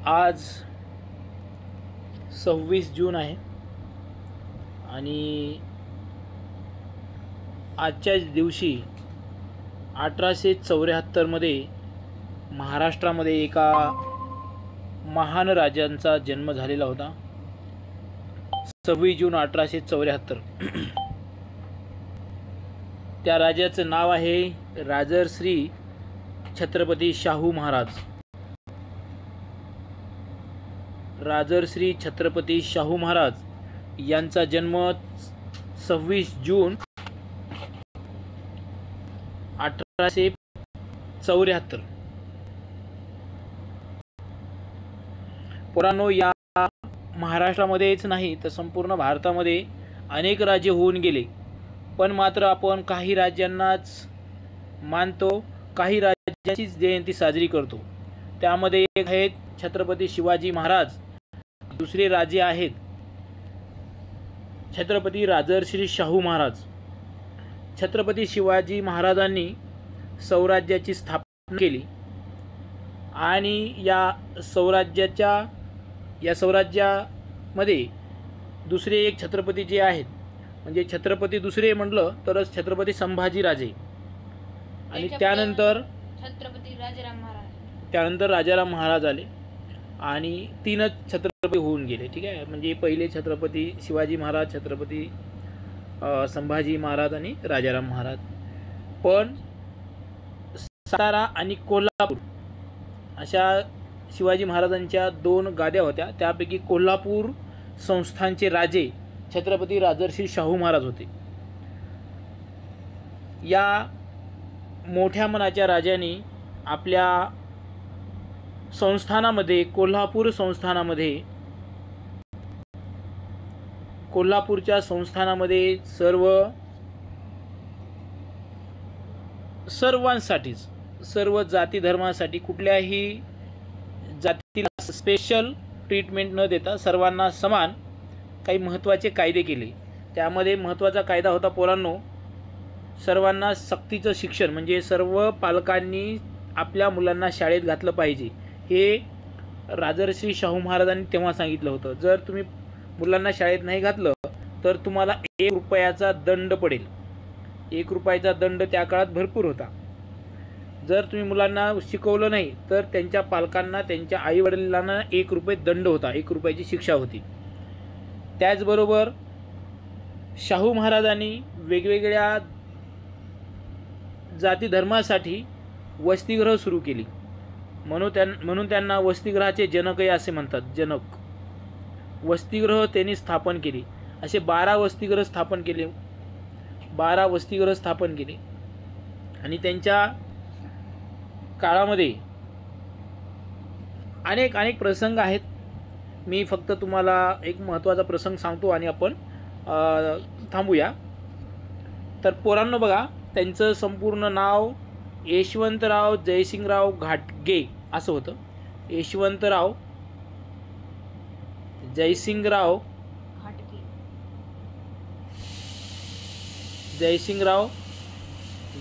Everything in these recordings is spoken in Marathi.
आज 26 जून आहे आणि आजच्याच दिवशी 1874 मध्ये महाराष्ट्रामध्ये एका महान राजांचा जन्म झालेला होता। 26 जून 1874। त्या राजाचं नाव आहे राजर्षी छत्रपती शाहू महाराज। राजर्षी छत्रपती शाहू महाराज यांचा जन्म 26 जून 1874। पुरानो या महाराष्ट्रामध्येच नाही तर संपूर्ण भारतामध्ये अनेक राज्य होऊन गेले, पण मात्र आपण काही राज्यांनाच मानतो, काही राज्यांची जयंती साजरी करतो। त्यामध्ये एक आहेत छत्रपती शिवाजी महाराज, दुसरे राजे आहेत छत्रपती राजर्षी शाहू महाराज। छत्रपती शिवाजी महाराजांनी स्वराज्याची स्थापना केली आणि या स्वराज्यामध्ये दुसरे एक छत्रपती जे आहेत, म्हणजे छत्रपती दुसरे म्हटलं तरच छत्रपती संभाजी राजे आणि त्यानंतर राजाराम महाराज आले आणि तीनच छत्रपती होऊन गेले। ठीक आहे, म्हणजे पहिले छत्रपती शिवाजी महाराज, छत्रपती संभाजी महाराज आणि राजाराम महाराज। पण सातारा आणि कोल्हापूर अशा शिवाजी महाराजांच्या 2 गाद्या होत्या, त्यापैकी कोल्हापूर संस्थानचे राजे छत्रपती राजर्षी शाहू महाराज होते। या मोठ्या मनाच्या राजांनी आपल्या संस्थानामध्ये, कोल्हापूरच्या संस्थानामध्ये सर्वांसाठीच, सर्व जाती धर्मासाठी कुठल्याही जातीला स्पेशल ट्रीटमेंट न देता सर्वांना समान काही महत्त्वाचे कायदे केले। त्यामध्ये महत्त्वाचा कायदा होता पोरांनो, सर्वांना सक्तीचं शिक्षण, म्हणजे सर्व पालकांनी आपल्या मुलांना शाळेत घातलं पाहिजे। हे राजर्षी शाहू महाराजांनी तेव्हा सांगितलं होतं। जर तुम्ही मुलांना शाळेत नाही घातलं तर तुम्हाला 1 रुपयाचा दंड पडेल। 1 रुपयाचा दंड त्या काळात भरपूर होता। जर तुम्ही मुलांना शिकवलं नाही तर त्यांच्या पालकांना, त्यांच्या आईवडिलांना 1 रुपये दंड होता, 1 रुपयाची शिक्षा होती। त्याचबरोबर शाहू महाराजांनी वेगवेगळ्या जाती धर्मासाठी वसतिगृह सुरू केली, म्हणून त्यांना वसतिगृहाचे जनकही असे म्हणतात। जनक वसतिगृह त्यांनी स्थापन केली। असे 12 वसतिगृह स्थापन केले आणि त्यांच्या काळामध्ये अनेक प्रसंग आहेत। मी फक्त तुम्हाला एक महत्त्वाचा प्रसंग सांगतो आणि आपण थांबूया। तर पोरांनो बघा, त्यांचं संपूर्ण नाव यशवंतराव जयसिंगराव घाटगे असं होतं। यशवंतराव जयसिंगराव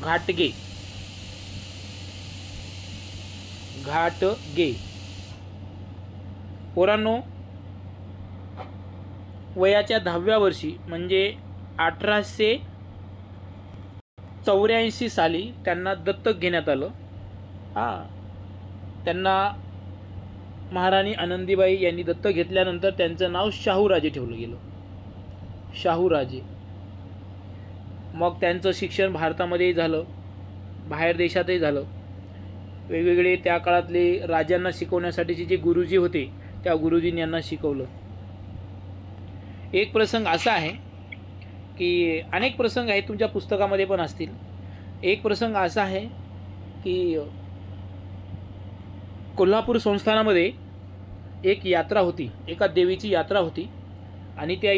घाटगे पोरांनो, वयाच्या 10व्या वर्षी म्हणजे 1884 साली त्यांना दत्तक घेण्यात आलं। त्यांना महाराणी आनंदीबाई यांनी दत्तक घेतल्यानंतर त्यांचं नाव शाहूराजे ठेवलं गेलं, शाहूराजे। मग त्यांचं शिक्षण भारतामध्येही झालं, बाहेर देशातही झालं। वेगवेगळे त्या काळातले राजांना शिकवण्यासाठीचे जे गुरुजी होते त्या गुरुजींनी यांना शिकवलं। एक प्रसंग असा आहे की अनेक प्रसंग आहेत, तुमच्या पुस्तकामध्ये पण असतील। एक प्रसंग असा आहे की कोल्हापूर संस्थानामध्ये एक यात्रा होती, एका देवीची यात्रा होती आणि त्या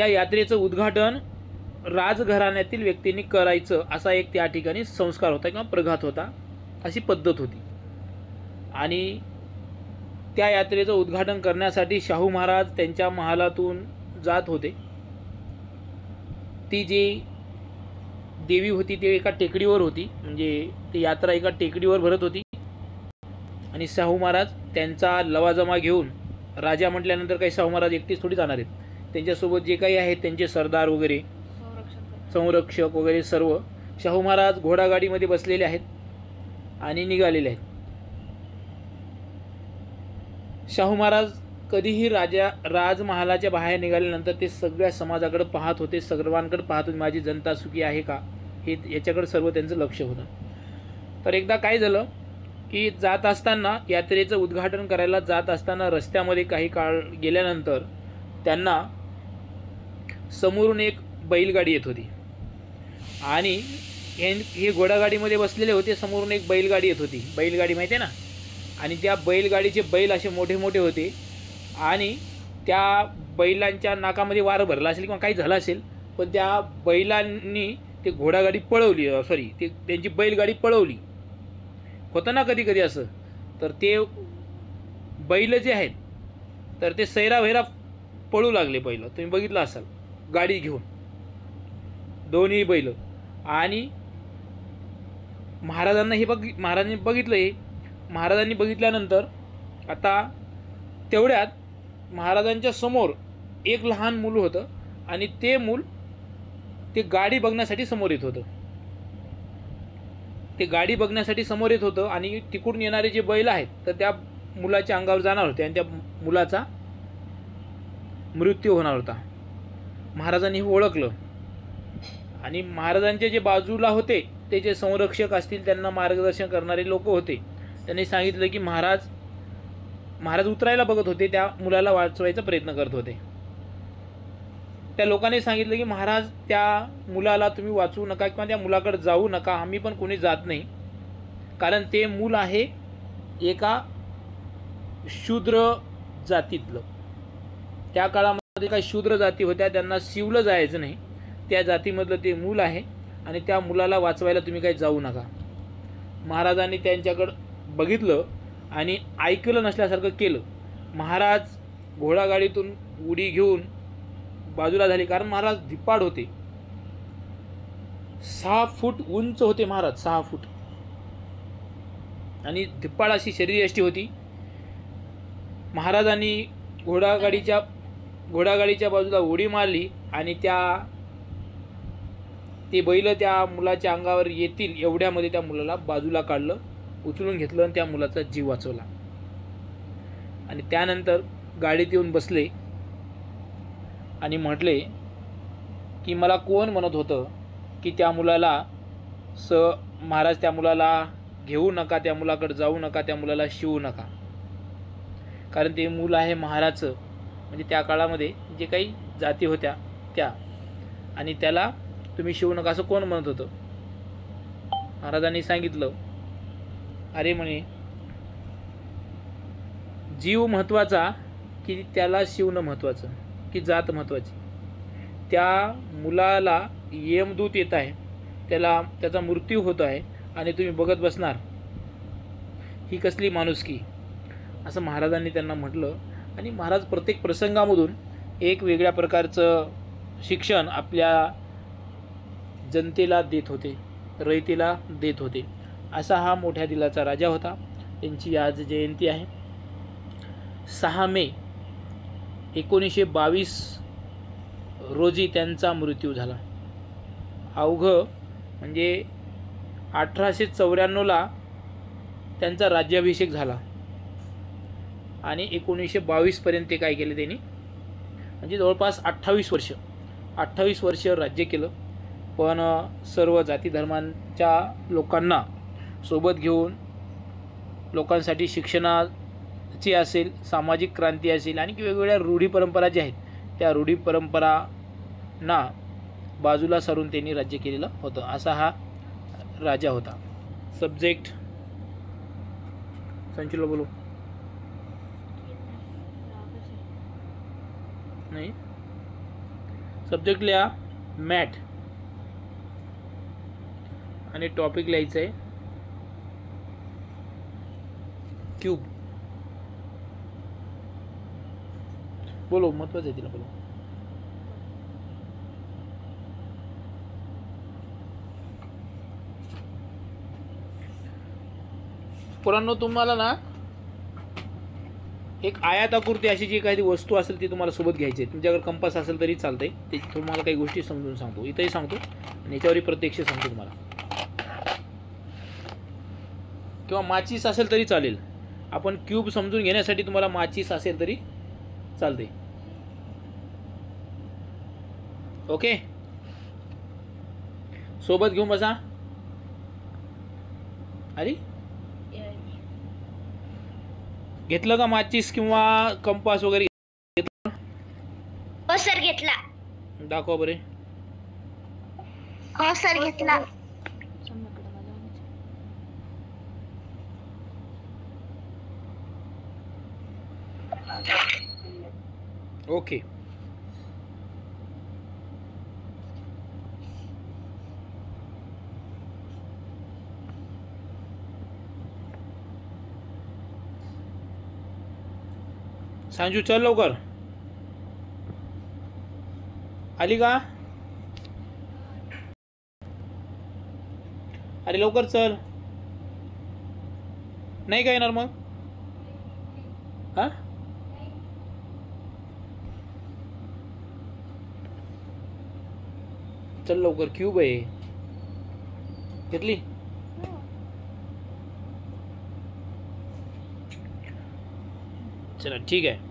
यात्रेचं उद्घाटन राजघराण्यातील व्यक्तींनी करायचं असा एक त्या ठिकाणी संस्कार होता किंवा प्रघात होता, अशी पद्धत होती। आणि त्या यात्रेचं उद्घाटन करण्यासाठी शाहू महाराज त्यांच्या महालातून जात होते। ती जी देवी होती ती एका टेकडीवर होती, म्हणजे ती यात्रा एका टेकडीवर भरत होती आणि शाहू महाराज त्यांचा लवाजमा घेऊन, राजा म्हटल्यानंतर काही शाहू महाराज एकटेच थोडी जाणार आहेत, त्यांच्यासोबत जे काही आहेत त्यांचे सरदार वगैरे, संरक्षक वगैरे सर्व शाहू महाराज घोडागाडीमध्ये बसलेले आहेत आणि निघालेले आहेत। शाहू महाराज कधीही राजमहालाच्या बाहेर निघाल्यानंतर ते सगळ्या समाजाकडे पाहत होते, सर्वांकडे पाहत होते, माझी जनता सुखी आहे का, हे याच्याकडे सर्व त्यांचं लक्ष होतं। तर एकदा काय झालं की जात असताना, यात्रेचं उद्घाटन करायला जात असताना रस्त्यामध्ये काही काळ गेल्यानंतर त्यांना समोरून एक बैलगाडी येत होती आणि हे घोडागाडीमध्ये बसलेले होते, समोरून एक बैलगाडी येत होती। बैलगाडी माहिती आहे ना, आणि त्या बैलगाडीचे बैल असे मोठे मोठे होते आणि त्या बैलांच्या नाकामध्ये वारं भरलं असेल किंवा काही झालं असेल, पण त्या बैलांनी ते घोडागाडी पळवली, ते त्यांची बैलगाडी पळवली। होतं ना कधी कधी असं, तर ते बैल जे आहेत तर ते सैराभैरा पळू लागले बैल, तुम्ही बघितलं असाल, गाडी घेऊन दोन्ही बैल। आणि महाराजांनी बघितलं हे, महाराजांनी बघितल्यानंतर आता तेवढ्यात महाराजांच्या समोर एक लहान मूल होतं आणि ते मूल ते गाडी बघण्यासाठी समोर येत होतं, ते गाडी बघण्यासाठी समोर येत होतं आणि तिकडून येणारे जे बैल आहेत तर त्या मुलाच्या अंगावर जाणार होते आणि त्या मुलाचा मृत्यू होणार होता। महाराजांनी हे ओळखलं आणि महाराजांचे जे बाजूला होते ते जे संरक्षक असतील, त्यांना मार्गदर्शन करणारे लोक होते, त्यांनी सांगितलं की महाराज उतरायला बघत होते, त्या मुलाला वाचवायचा प्रयत्न करत होते। त्या लोकांनी सांगितलं की महाराज त्या मुलाला तुम्ही वाचवू नका किंवा त्या मुलाकडे जाऊ नका, आम्ही पण कोणी जात नाही, कारण ते मूल आहे एका शूद्र जातीतलं। त्या काळामध्ये काही शूद्र जाती होत्या, त्यांना शिवलं जायचं नाही, त्या जातीमधलं ते मूल आहे आणि त्या मुलाला वाचवायला तुम्ही काही जाऊ नका। महाराजांनी त्यांच्याकडं बघितलं आणि ऐकलं नसल्यासारखं केलं। महाराज घोडागाडीतून उडी घेऊन बाजूला झाले, कारण महाराज धिप्पाड होते, 6 फूट उंच होते महाराज, 6 फूट, आणि धिप्पाड अशी शरीरयष्टी होती। महाराजांनी घोडागाडीच्या बाजूला उडी मारली आणि ते बैल त्या मुलाच्या अंगावर येतील एवढ्यामध्ये त्या मुलाला बाजूला काढलं, उचलून घेतलं आणि त्या मुलाचा जीव वाचवला। आणि त्यानंतर गाडीत येऊन बसले आणि म्हटले की मला कोण म्हणत होतं की त्या मुलाला महाराज त्या मुलाला घेऊ नका, त्या मुलाकडे जाऊ नका, त्या मुलाला शिवू नका, कारण ते मूल आहे महाराजचं, म्हणजे त्या काळामध्ये जे काही जाती होत्या त्या, आणि त्याला तुम्ही शिवू नका असं कोण म्हणत होतं। महाराजांनी सांगितलं, अरे म्हणे जीव महत्त्वाचा की त्याला शिवणं महत्त्वाचं की जात महत्त्वाची। त्या मुलाला यमदूत येत आहे, त्याचा मृत्यू होत आहे आणि तुम्ही बघत बसणार, ही कसली माणुसकी, असं महाराजांनी त्यांना म्हटलं। आणि महाराज प्रत्येक प्रसंगामधून एक वेगळ्या प्रकारचं शिक्षण आपल्या जनतेला देत होते, रयतेला देत होते। असा हा मोठ्या दिलाचा राजा होता। त्यांची आज जयंती आहे, 6 मे 1922 रोजी त्यांचा मृत्यू झाला। अवघं म्हणजे 1894ला त्यांचा राज्याभिषेक झाला आणि 1922 पर्यंत ते काय केले त्यांनी, म्हणजे जवळपास 28 वर्ष राज्य केलं। पण सर्व जाती धर्मांच्या लोकांना सोबत घेऊन लोकांसाठी शिक्षणाची असेल, सामाजिक क्रांती असेल आणि वेगवेगळ्या रूढी परंपरा ज्या आहेत त्या रूढी परंपरांना बाजूला सारून त्यांनी राज्य केलेलं होतं। असा हा राजा होता। सब्जेक्ट संचुला बोलो नाही, सब्जेक्ट लिहा मॅट आणि टॉपिक लिहायचं आहे क्यूब। बोलो, महत्वाचं आहे तिला बोलो. पोरांनो, तुम्हाला ना एक आयताकृती अशी जी काही वस्तू असेल ती तुम्हाला सोबत घ्यायची आहे. तुमच्याकडे कंपास असेल तरी चालतंय. ते तुम्हाला काही गोष्टी समजून सांगतो, इथंही सांगतो आणि याच्यावरही प्रत्यक्ष सांगतो तुम्हाला. किंवा माचीस असेल तरी चालेल. आपण क्यूब समजून घेण्यासाठी तुम्हाला माचीस असेल तरी चालते. ओके, सोबत घेऊन बसा. अरे घेतलं का माचीस किंवा कंपास वगैरे घेतलं? हो सर घेतला. दाखवा बरे. हो सर घेतला. ओके, सांजू चल लवकर. आली का? अरे लवकर चल. नाही का येणार मग? हा, चल लवकर. क्यूब आहे, घेतली? चला ठीक आहे.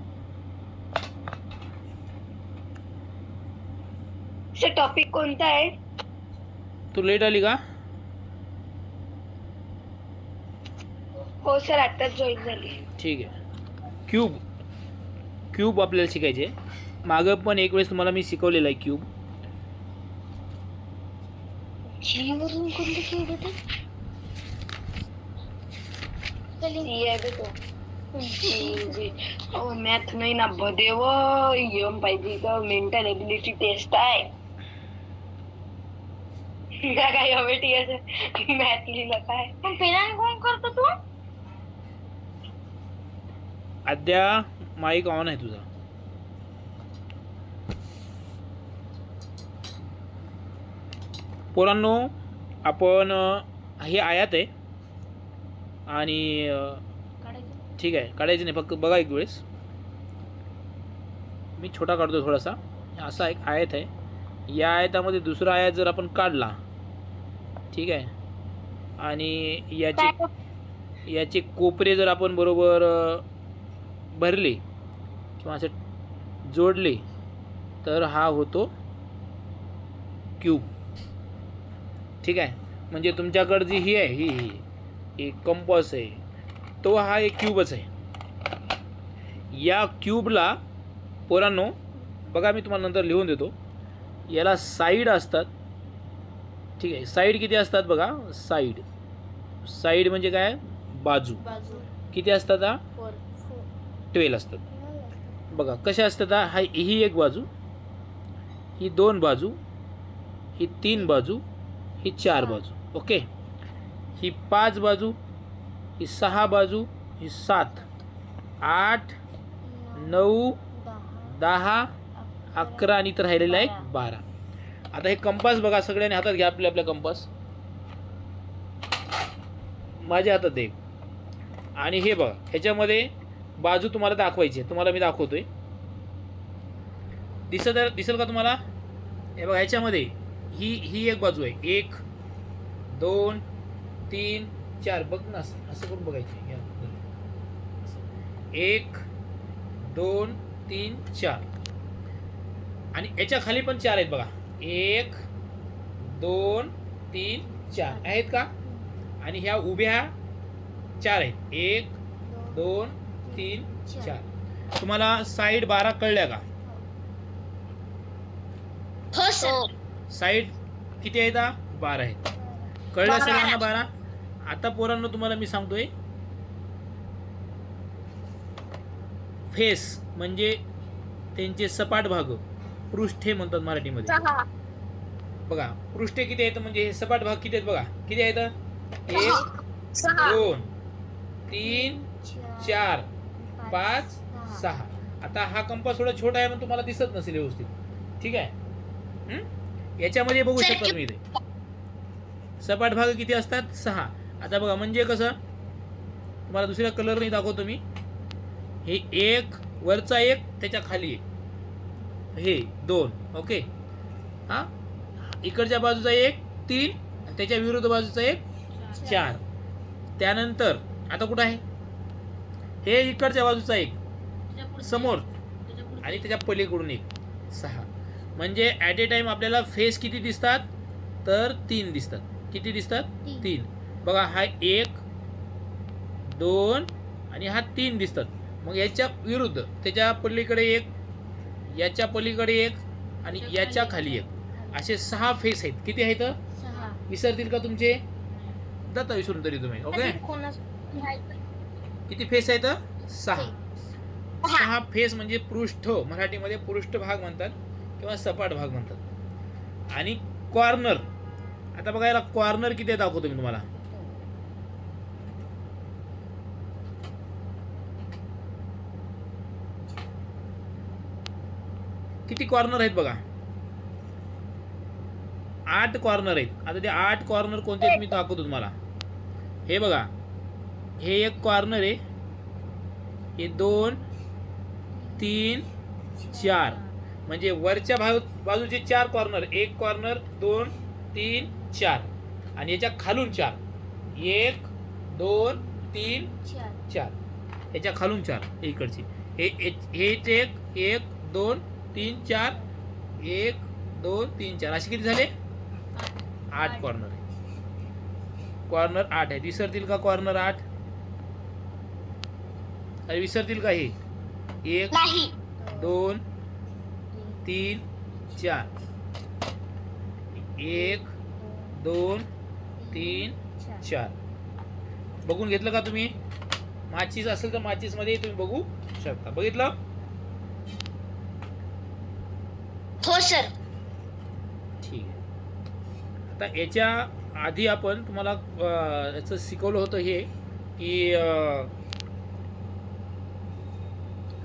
सर टॉपिक कोणता आहे? तू लेट आली का? हो सर आताच जॉईन झाली. ठीक आहे. क्यूब, क्यूब आपल्याला शिकायचे. मागं पण एक वेळेस तुम्हाला मी शिकवलेलं आहे क्यूब. वरून कोणतं क्यूब होतं? मॅथ नाही ना बदेव एम पाहिजे का मेंटल एबिलिटी टेस्ट आहे. काय मॅथ लिहिलं काय पेनाने कोण करतो तू? आद्या माईक ऑन आहे तुझा. पोरांनो, आपण हे आयात आहे आणि ठीक आहे, काढायचं नाही, फक्त बघा एक वेळेस. मी छोटा काढतो थोडासा. असा एक आयत आहे. या आयतामध्ये दुसरा आयत जर आपण काढला, ठीक आहे, आणि याचे कोपरे जर आपण बरोबर भरले किंवा असं जोडले तर हा होतो क्यूब. ठीक आहे, म्हणजे तुमच्याकडे जी ही आहे ही कंपास आहे, तो हा एक क्यूबच आहे. या क्यूबला पोरांनो बघा, मी तुम्हाला नंतर लिहून देतो. याला साईड असतात. ठीक आहे, साईड किती असतात बघा. साईड, साईड म्हणजे काय? बाजू. किती असतात? 12 असतात. बघा कशा असतात. ही एक बाजू, ही 2 बाजू, ही 3 बाजू, ही 4 बाजू. ओके, ही 5 बाजू, ही 6 बाजू, ही 7, 8, 9, 10, 11 आणि इथं राहिलेला आहे 12. आता हे कंपास बघा, सगळ्यांनी हातात घ्या आपल्या आपल्या कंपास. माझ्या हातात एक. आणि हे बघा, ह्याच्यामध्ये बाजू तुम्हाला दाखवायची आहे. तुम्हाला मी दाखवतोय, दिसेल का तुम्हाला? हे बघा, ह्याच्यामध्ये ही एक बाजू आहे. 1, 2, 3, 4. बघ ना, असं करून बघायचे. 1, 2, 3, 4. आणि याच्या खाली पण 4 आहेत बघा. 1, 2, 3, 4 आहेत का? आणि ह्या उभ्या 4 आहेत. 1, 2, 3, 4. तुम्हाला साईड 12 कळल्या का? हो सर. साईड किती आहेत? 12 आहेत. कळलं सर्वांना 12? आता पोरांनो तुम्हाला मी सांगतोय, फेस म्हणजे त्यांचे सपाट भाग, पृष्ठे म्हणतात मराठीमध्ये. बघा पृष्ठे किती आहेत, म्हणजे हे सपाट भाग किती आहेत बघा. किती आहेत? 1, 2, 3, 4, 5, 6. आता हा कंपास थोडा छोटा आहे, पण तुम्हाला दिसत नसेल व्यवस्थित. ठीक आहे. याच्यामध्ये बघू शकता तुम्ही इथे सपाट भाग किती असतात? 6. आता बघा म्हणजे कसं, तुम्हाला दुसऱ्या कलरने दाखवतो मी. हे एक वरचा एक, त्याच्या खाली एक, हे 2. ओके. हां, इकडच्या बाजूचा एक 3, त्याच्या विरुद्ध बाजूचा एक 4. त्यानंतर आता कुठं आहे? हे इकडच्या बाजूचा एक समोर आणि त्याच्या पलीकडून एक 6. म्हणजे ॲट ए टाइम आपल्याला फेस किती दिसतात? तर 3 दिसतात. किती दिसतात? 3. बघा, हा 1 2 आणि हा 3 दिसतात. मग याच्या विरुद्ध त्याच्या पलीकडे एक, याच्या पलीकडे एक आणि याच्या खाली एक, असे 6 फेस आहेत. किती आहेत? 6. विसरतील का तुमचे? जाता विसरून तरी तुम्ही. ओके. किती फेस आहेत? 6. 6 फेस म्हणजे पृष्ठ, मराठीमध्ये पृष्ठभाग म्हणतात किंवा सपाट भाग म्हणतात. आणि कॉर्नर, आता बघा याला कॉर्नर किती आहे दाखवतो मी तुम्हाला. किती कॉर्नर आहेत बघा? 8 कॉर्नर आहेत. आता ते 8 कॉर्नर कोणते आहेत मी दाखवतो तुम्हाला. हे बघा, हे एक कॉर्नर आहे, हे 2 3 4, म्हणजे वरच्या बाजूचे 4 कॉर्नर. 1 कॉर्नर 2 3 4 आणि याच्या खालून 4. 1 2 3 4, याच्या खालून 4 इकडची. हे एक 1 2 3 4, 1 2 3 4, असे किती झाले? 8 कॉर्नर. कॉर्नर 8 आहे. विसरतील का कॉर्नर 8? अरे विसरतील का? हे 1 2 3 4, 1 2 3 4. बघून घेतलं का तुम्ही? माचीस असेल तर माचीस मध्ये तुम्ही बघू शकता. बघितलं? हो सर. ठीक आहे. आता याच्या आधी आपण तुम्हाला याचं शिकवलं होतं हे की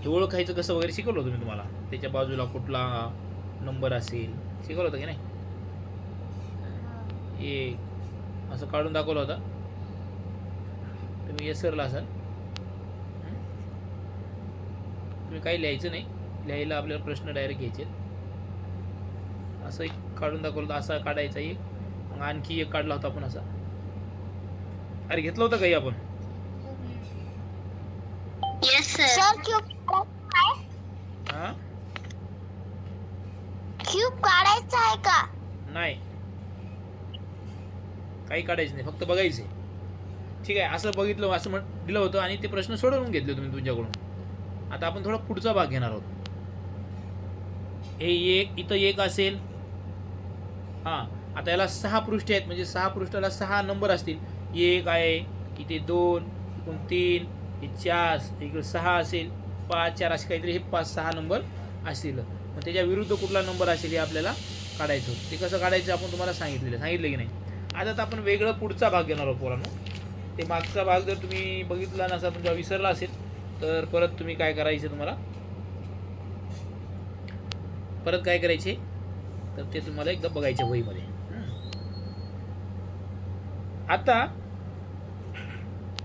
ओळखायचं कसं वगैरे शिकवलं होतं मी तुम्हाला. त्याच्या बाजूला कुठला नंबर असेल शिकवलं होतं की नाही? हे असं काढून दाखवलं होतं. तुम्ही विसरला असाल. तुम्ही काही लिहायचं नाही, लिहायला आपल्याला प्रश्न डायरेक्ट घ्यायचे. असं एक काढून दाखवलं होतं, असा काढायचा एक, मग आणखी एक काढला होता आपण असा. अरे घेतलं होतं काही आपण? Yes sir. हां, क्यूब काढायचा आहे का? नाही, काही काढायचं नाही, फक्त बघायचे. ठीक आहे. असं बघितलं, असं दिलं होतं आणि ते प्रश्न सोडवून घेतले तुम्ही तुमच्याकडून. आता आपण थोडा पुढचा भाग घेणार आहोत. हे एक इथं एक असेल. हां, आता याला 6 पृष्ठे आहेत, म्हणजे 6 पृष्ठाला 6 नंबर असतील. 1 आहे, इथे 2, इकडून 3, हे 4, इकडे 6 असेल, 5 4 असे काहीतरी हे 5-6 नंबर असतील. मग त्याच्या विरुद्ध कुठला नंबर असेल हे आपल्याला काढायचं होतं. ते कसं काढायचं आपण तुम्हाला सांगितलं की नाही. आता तर आपण वेगळं पुढचा भाग घेणार आहोत पोरांनो. ते मागचा भाग जर तुम्ही बघितला नसा, तुमचा विसरला असेल, तर परत तुम्ही काय करायचं, तुम्हाला परत काय करायचे, तर ते तुम्हाला एकदा बघायचे वहीमध्ये. आता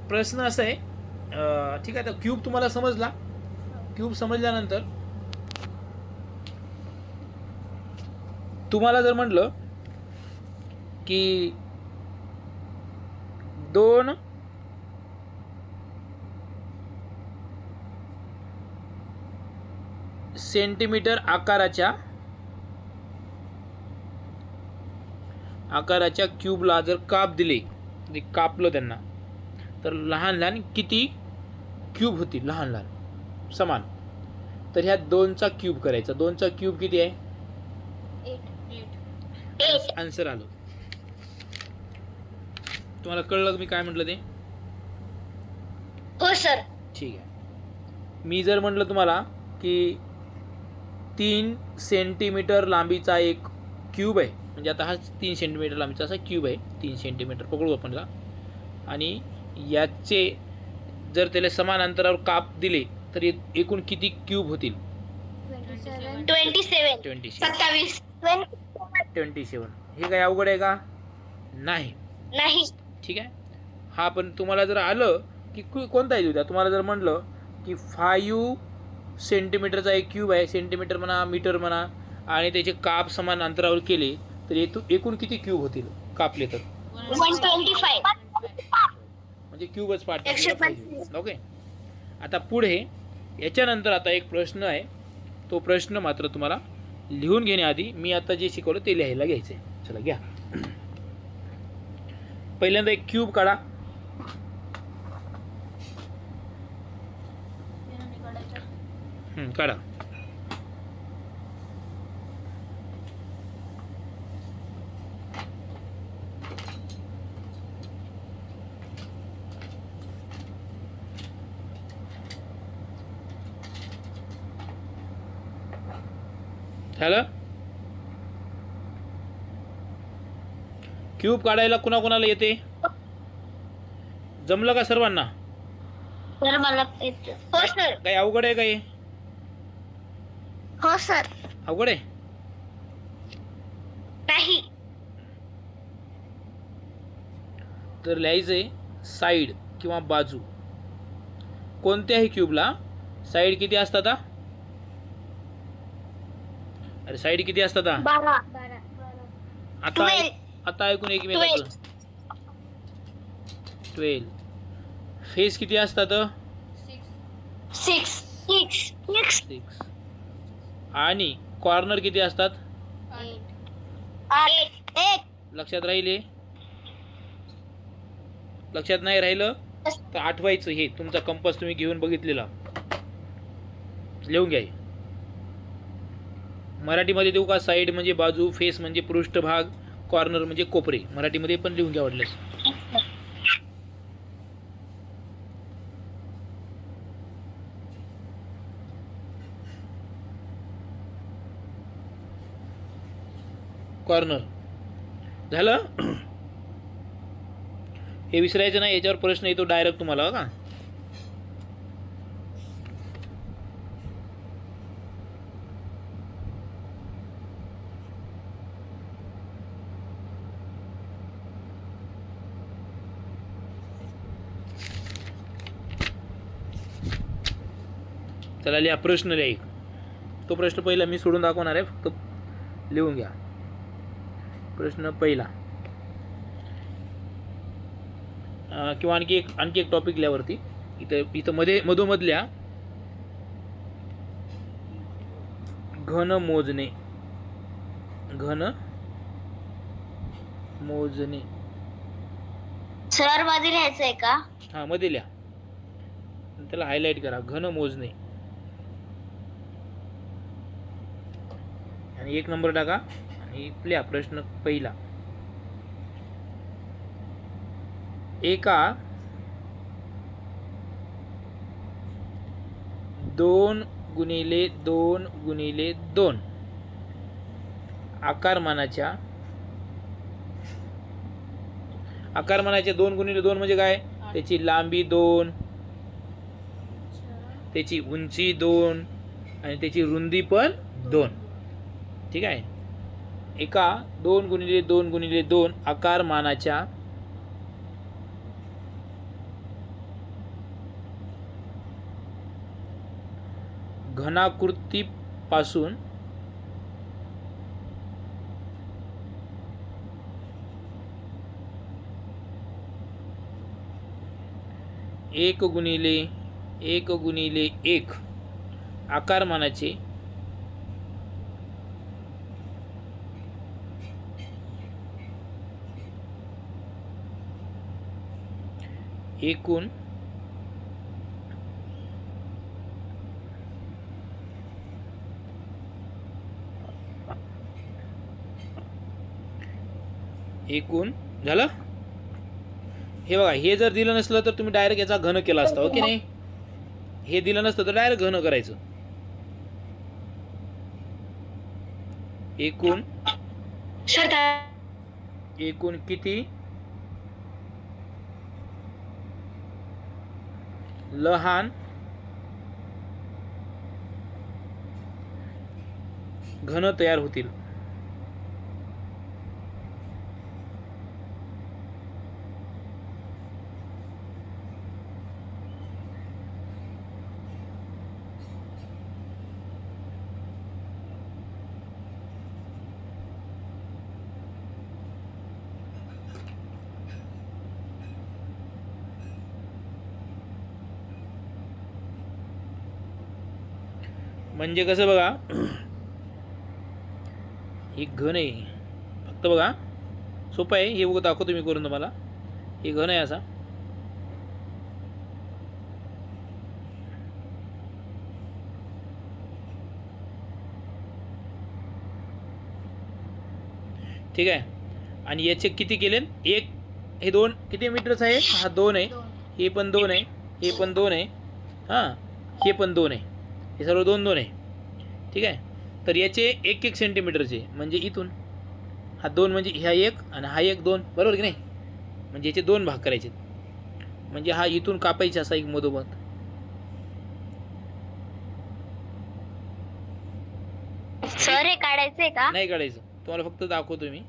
प्रश्न असा आहे, ठीक आहे. तर क्यूब तुम्हाला समजला. क्यूब समजल्यानंतर तुम्हाला जर म्हटलं की 2 सेंटीमीटर आकाराच्या क्यूबला जर काप दिले, कापलं त्यांना, तर लहान लहान किती क्यूब होतील? लहान लहान समान. तर ह्या 2चा क्यूब करायचा. 2चा क्यूब किती आहे? 8. आन्सर आलं. तुम्हाला कळलं मी काय म्हटलं ते? हो सर. ठीक आहे. मी जर म्हटलं तुम्हाला की 3 सेंटीमीटर लांबीचा एक क्यूब आहे, म्हणजे आता हा 3 सेंटीमीटर लांबीचा असा क्यूब आहे, 3 सेंटीमीटर पकडू आपण का, आणि याचे जर त्याला समान अंतरावर काप दिले तर एकूण किती क्यूब होतील? 27 27. 27 हे काय अवघड आहे का? नाही. नाही. ठीक आहे. हा पण तुम्हाला जर आलं की कोणताही देऊ द्या, तुम्हाला जर म्हणलं की 5 सेंटीमीटरचा एक क्यूब आहे, सेंटीमीटर म्हणा मीटर म्हणा, आणि त्याचे काप समान अंतरावर केले तर एकूण किती क्यूब होतील कापले तर? 125 म्हणजे क्यूबच पाठ टाकला पाहिजे. ओके. आता पुढे याच्यानंतर आता एक प्रश्न आहे, तो प्रश्न मात्र तुम्हाला लिहून घेण्याआधी मी आता जे शिकवलं ते लिहायला घ्यायचं आहे. चला घ्या. पहिल्यांदा एक क्यूब काढा. काढा. झालं? क्यूब काढायला कुणाकुणाला येते? जमलं का सर्वांना? सर मला येतं. हो सर. काही अवघड आहे काही? हो सर. अवघड आहे? नाही. तर लिहायचंय साईड किंवा बाजू. कोणत्याही क्यूबला साईड किती असतात? अरे साईड किती असतात? 12. आता ऐकून एकमेकाचं. 12. फेस किती असतात? 6. आणि कॉर्नर किती असतात? 8. लक्षात राहिले? लक्षात नाही राहिलं तर आठवायचं. हे तुमचा कंपास तुम्ही घेऊन बघितलेला लिहून घ्या. मराठीमध्ये देऊ का? साईड म्हणजे बाजू, फेस म्हणजे पृष्ठभाग, कॉर्नर म्हणजे कोपरे. मराठीमध्ये पण लिहून घ्या वाटल्यास. कॉर्नर झालं. हे विसरायचं नाही, याच्यावर प्रश्न येतो डायरेक्ट तुम्हाला का. चला लिहा. प्रश्न लिहा एक. तो प्रश्न पहिला मी सोडून दाखवणार आहे, फक्त लिहून घ्या. प्रश्न पहिला किंवा आणखी एक टॉपिक लिहावरती. इथं मधोमधल्या घन मोजणे. सर मध्ये लिहायचंय का? हा मध्ये लिहा, त्याला हायलाइट करा. घन मोजणे आणि 1 नंबर टाका आणि लिहा प्रश्न पहिला. एका 2x2x2 आकारमानाच्या 2x2 म्हणजे काय? त्याची लांबी 2, त्याची उंची 2 आणि त्याची रुंदी पण 2. ठीक आहे. एका 2x2x2 आकारमानाच्या घनाकृतीपासून एक गुणिले एक आकारमानाचे एकूण झालं. हे बघा, हे जर दिलं नसलं तर तुम्ही डायरेक्ट याचा घन केला असता, हो की नाही? हे दिलं नसतं तर डायरेक्ट घन करायचं. एकूण किती लहान घन तयार होतील? म्हणजे कसं बघा, हे घन आहे, फक्त बघा सोपं आहे हे, बघा दाखवतो मी करून तुम्हाला. हे घन आहे असा, ठीक आहे. आणि याचे किती केले? एक, हे दोन किती मीटरच आहे? हा 2 आहे, हे पण 2 आहे, हे पण 2 आहे, हां हे पण 2 आहे, हे सर्व 2 2 आहे, ठीक आहे. तर याचे 1 1 सेंटीमीटरचे, म्हणजे इथून हा 2 म्हणजे ह्या 1 आणि हा 1 2, बरोबर की नाही? म्हणजे याचे 2 भाग करायचे, म्हणजे हा इथून कापायचा असा एक मधोमध. सर हे काढायचंय का? नाही काढायचं, तुम्हाला फक्त दाखवतो मी.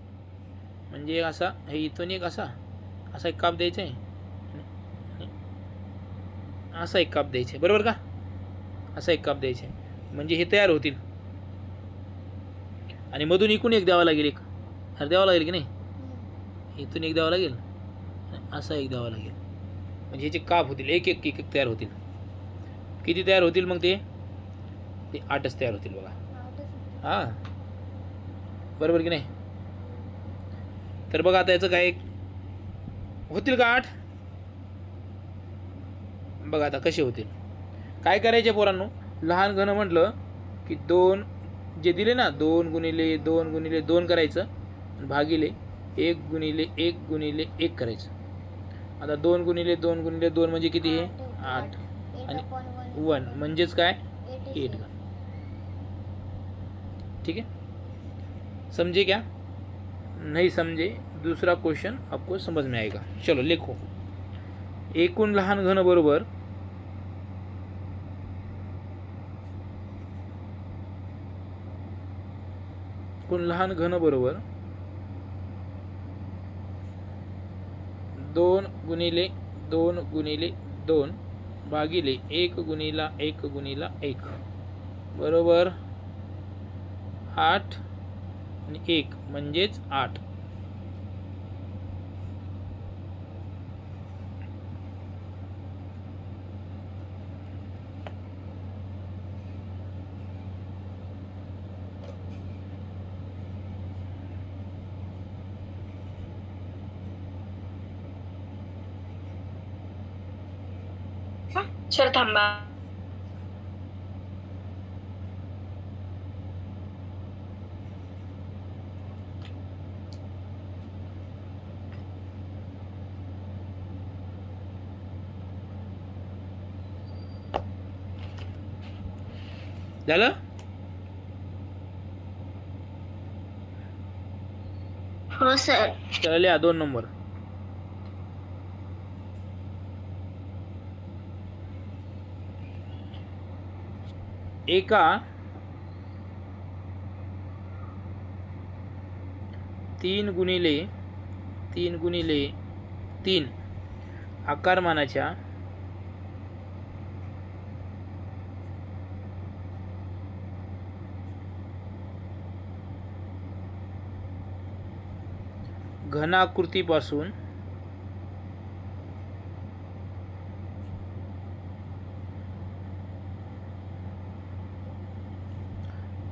म्हणजे असा, हे इथून एक असा असा एक काप द्यायचा आहे, असा एक काप द्यायचा आहे, बरोबर का? असा एक काप द्यायचा आहे, म्हणजे हे तयार होतील. आणि मधून इकून एक द्यावा लागेल, एक हर द्यावा लागेल की नाही? इथून एक द्यावा लागेल, असा एक द्यावा लागेल, म्हणजे ह्याचे काप होतील, एक एक एक एक तयार होतील. किती तयार होतील मग? ते 8च तयार होतील बघा. हां बरोबर की नाही? तर बघा आता याचं काय होतील का 8? बघा आता कसे होतील. काय करायचे पोरांनो, लहान घन म्हटलं की 2 जे दिले ना, 2 गुणिले 2 गुणिले 2 करायचं, भागिले 1 गुणिले 1 गुणिले 1 करायचं. आता 2 गुणिले 2 गुणिले 2 म्हणजे किती? आहे 8 आणि 1 म्हणजेच काय? 8 घन. ठीक है, समझे क्या? नहीं समझे दूसरा क्वेश्चन आपको समझ में आएगा. चलो लिखो. एकूण लहान घन बरोबर एकूण लहान घन बरोबर 2 गुणिले 2 गुणिले 2 भागिले 1 गुणिला 1 गुणिला 1 बरोबर 8 आणि 1 म्हणजेच 8. सर थांबा. झालं? हो सर. चला लिहा 2 नंबर. एका 3 गुणिले 3 आकारमानाच्या घनाकृतीपासून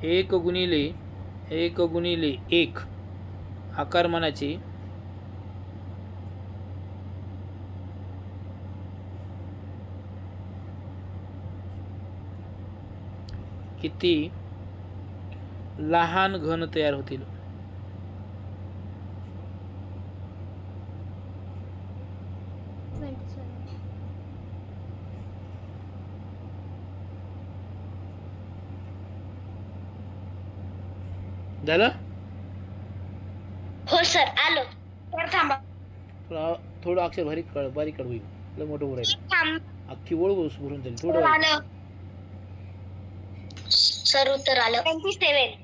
1 गुणिले 1 गुणिले 1 आकारमानाचे किती लहान घन तयार होतील? झालं? हो सर आलो. सर थांबा. थोडं अक्षर बारीक काढ होईल, लय मोठं बोलायचं, अख्खी ओळ भरून जाईल. थोडं आलं सर, उत्तर आलं 27.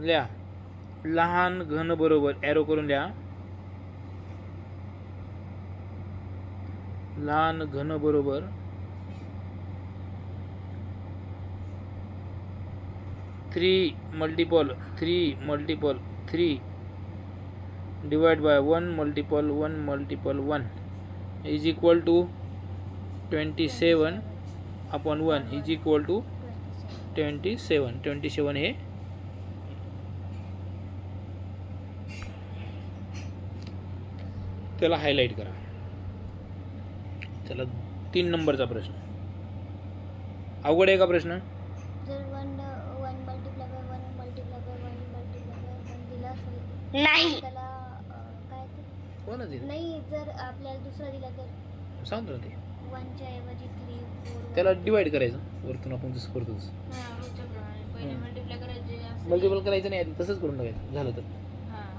लिहा. लहान घन बरोबर ॲरो करून लिहा. लहान घन बरोबर 3 multiple 3 divide by 1 multiple 1 is equal to 27 upon 1 is equal to 27 हे त्याला हायलाइट करा. चला 3 नंबरचा प्रश्न. अवघड आहे का प्रश्न? नाही हो ना. नाही, जर आपल्याला दुसरा दिला तर सांगतो ना ते. 1 च्या ऐवजी 3 4 त्याला डिवाइड करायचं वरतून आपण जसं करतो तसं. पहिले मल्टिप्लाय करायचे. मल्टिपल करायचं नाही आधी तसंच करून टाकायचं झालं तर.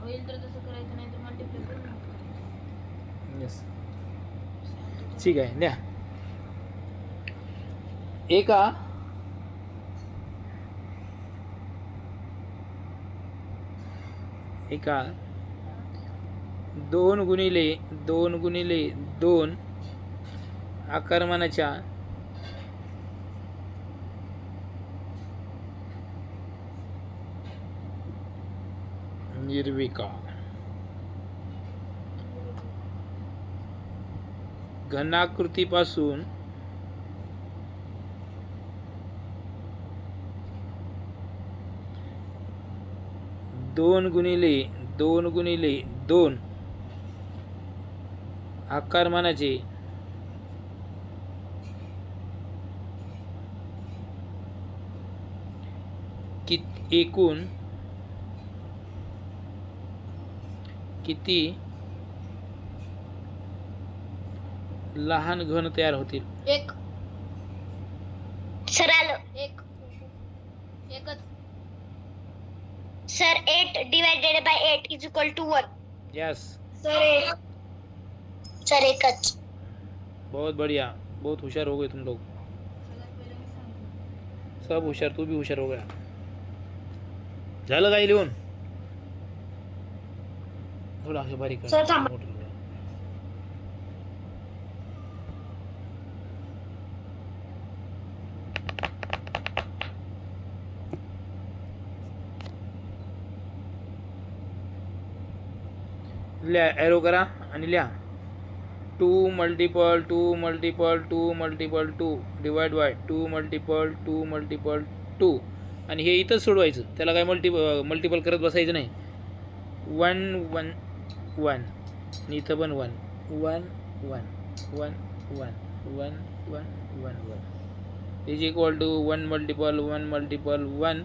होईल तर तसं करायचं, नाही तर मल्टिप्लाय करून. यस. ठीक आहे. द्या. एका 2 गुणिले 2 आकारमानाच्या निर्विका घनाकृतीपासून दोन गुणिले 2 आकारमानाचे एकूण किती लहान घन तयार होतील? 1. सर आलं. एकच. Sir 8 divided by 8 is equal to 1. Yes. Sir एकच. बहुत बढ़िया, बहुत होशियार हो गए तुम लोग. सब होशियार, तू भी होशियार हो गया. झालं काय लिहून? थोडा आगे बारीक कर. सर थांबा. लिहा. एरो करा आणि लिहा. 2 मल्टिपल 2 डिवाइड बाय 2 मल्टिपल 2 आणि हे इथंच सोडवायचं. त्याला काय मल्टिपल करत बसायचं नाही. 1 1 1 आणि इथं पण 1 1 1 1 1 1 1 1 इज इक्वल टू 1 मल्टिपल 1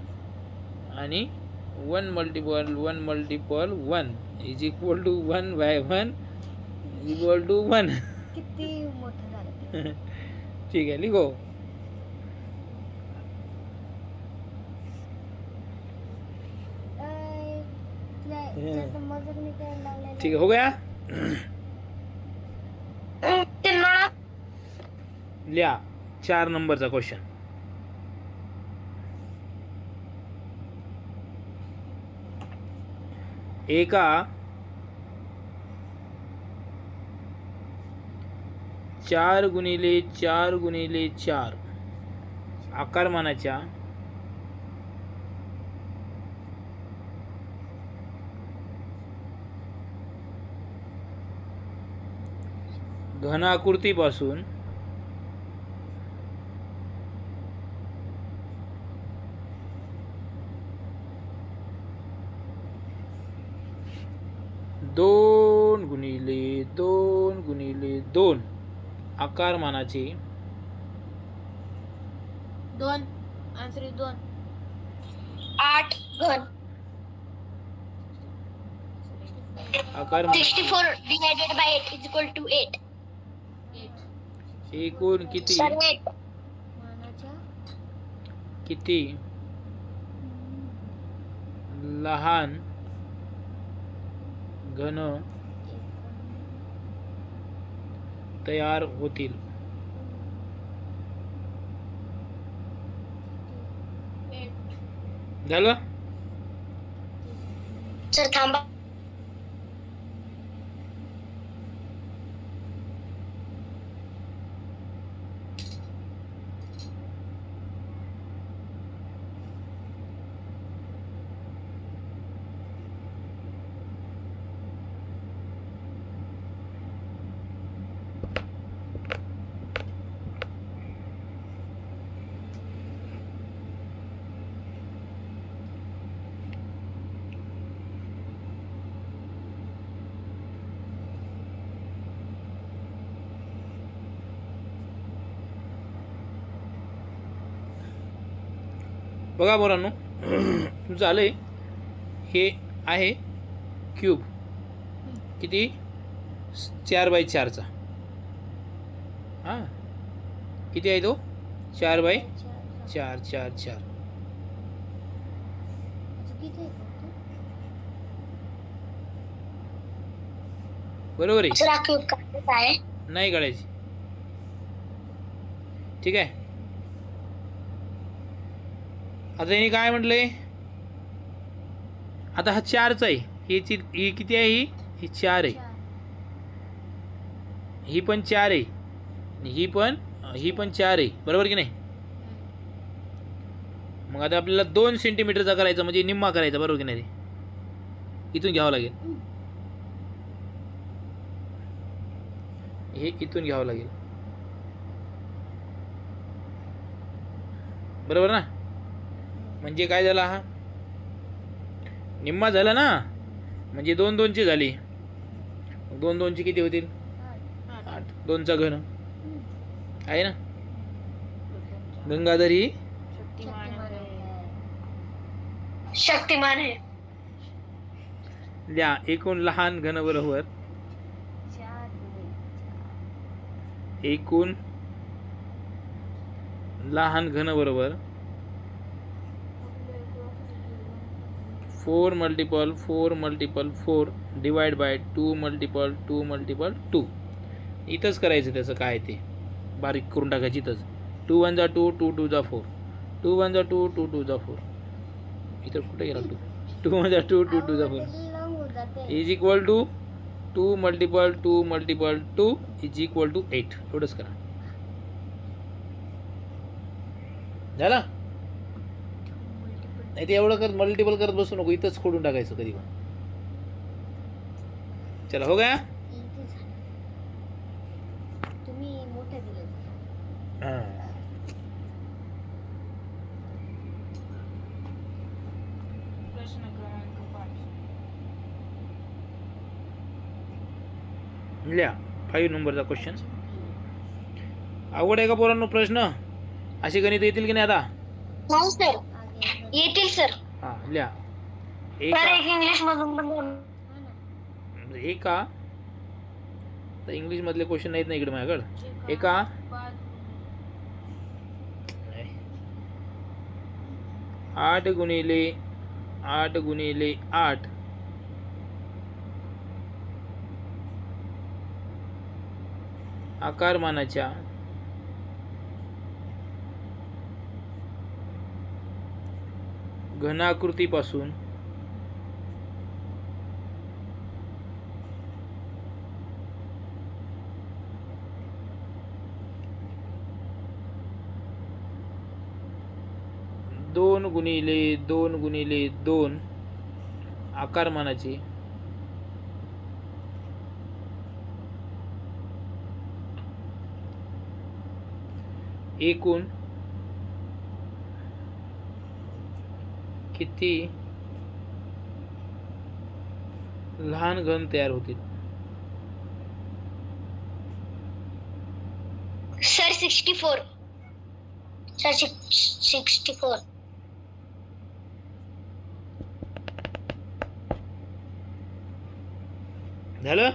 आणि 1 multiple 1 is equal to 1 by 1 equal to 1. किती मोठं झालं. ठीक आहे, लिखो. ठीक है, हो गया. लिया 4 नंबरचा क्वेश्चन. एका 4 गुणिले 4 आकारमानाच्या घनाकृतीपासून दोन गुणिले 2 आकारमानाचे 2 आन्सर 2 8 घन आकारमान 64 divided by 8 is equal to 8. एकूण किती लहान घन तयार होतील? झालं. सर थांबा. बघा पोरांनो, तुमचं आलंय हे आहे क्यूब किती 4x4चा. हां किती आहे तो 4x4 4 4. बरोबर आहे. सर हा क्यूब काढत आहे. नाही काढायची. ठीक आहे. आता याने काय म्हटलंय, आता हा 4चा आहे. ही किती आहे, ही 4 आहे. ही पण 4 आहे आणि ही पण 4 आहे. बरोबर की नाही. मग आता आपल्याला 2 सेंटीमीटरचा करायचा म्हणजे निम्मा करायचा. बरोबर की नाही. इथून घ्यावं लागेल. हे इथून घ्यावं लागेल. बरोबर ना. म्हणजे काय झाला, हा निम्मा झाला ना. म्हणजे 2 2ची झाली. 2 2ची किती होतील 8. 2चा घन आहे ना. गंगाधर ही शक्तिमान आहे. लिहा एकूण लहान घन बरोबर एकूण लहान घन बरोबर 4 × 4 × 4 डिवाइड बाय 2 × 2 × 2. इथंच करायचं त्याचं काय ते बारीक करून टाकायची. इथंच 2 1 = 2 2 2 = 4 2 1 = 2 2 2 = 4. इथं कुठे गेला 2 2 1 = 2 2 2 = 4 is equal to 2 × 2 × 2 is equal to 8. एवढंच करा. झाला. नाही ते एवढं करत मल्टिपल करत बसू नको. इथंच खोडून टाकायचं कधी पण. चला हो गया. तुम्ही मोठे दिले. प्रश्न क्रमांक 5 लिहा 5 नंबरचा क्वेश्चन. आवड आहे का पोरांनो प्रश्न. अशी गणित येतील की नाही आता. नाही सर येतील सर. हां लिहा. इंग्लिश मधून एका तर इंग्लिश मधले क्वेश्चन नाहीत ना इकडे माझ्याकडे. एका 8 × 8 आकारमानाच्या घनाकृतीपासून दोन गुणिले 2 आकारमानाचे एकूण किती लहान घन तयार होतील. सर 64. सर 64. झालं.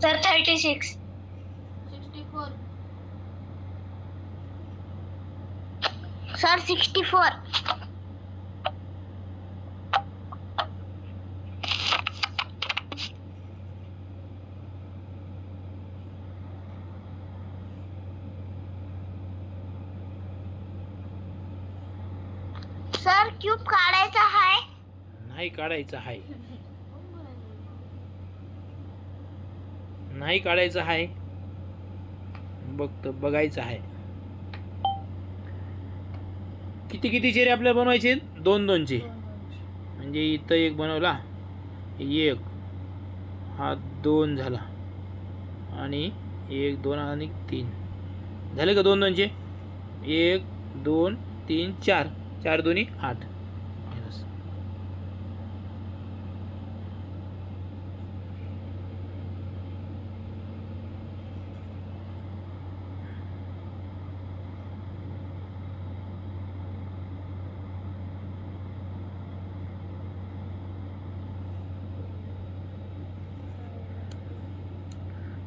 सर 36. 64 सर 64. क्यूब काढायचा आहे. नाही काढायचं आहे. नाही काढायचं आहे. बघायचं आहे. किती किती चेहरे आपल्याला बनवायचे? 2-2चे. म्हणजे इथं एक बनवला, एक हा 2 झाला आणि 1 2 आणि 3 झाले का 2-2चे? 1 2 3 4 4 2 8.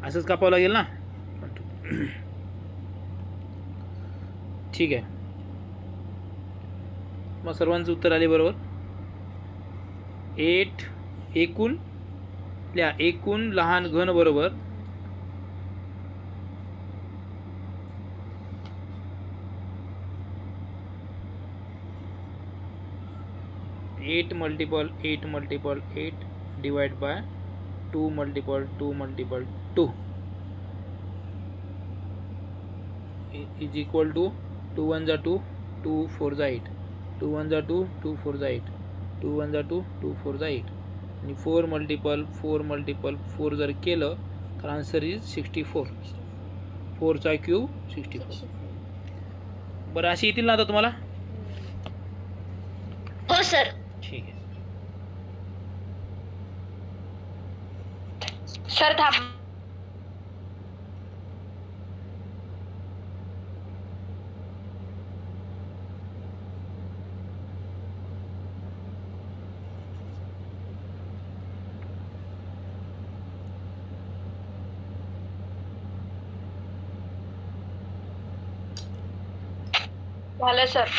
असंच कापावं लागेल ना. ठीक आहे. मग सर्वांचं उत्तर आले बरोबर. 8 एकूण लिहा. एकूण लहान घन बरोबर 8 multiple 8 multiple 8 divided by 2 multiple 2 multiple 2 is equal to 2 1 are 2 2 4 are 8 2 1 are 2 2 4 are 8 2 1 are 2 2 4 are 8 आणि 4 multiple 4 जर केलं तर आन्सर इज 64. 4 चा क्यूब 64. बरं अशी येतील ना आता तुम्हाला? हो सर. ठीक आहे. सर थांब. झालं सर.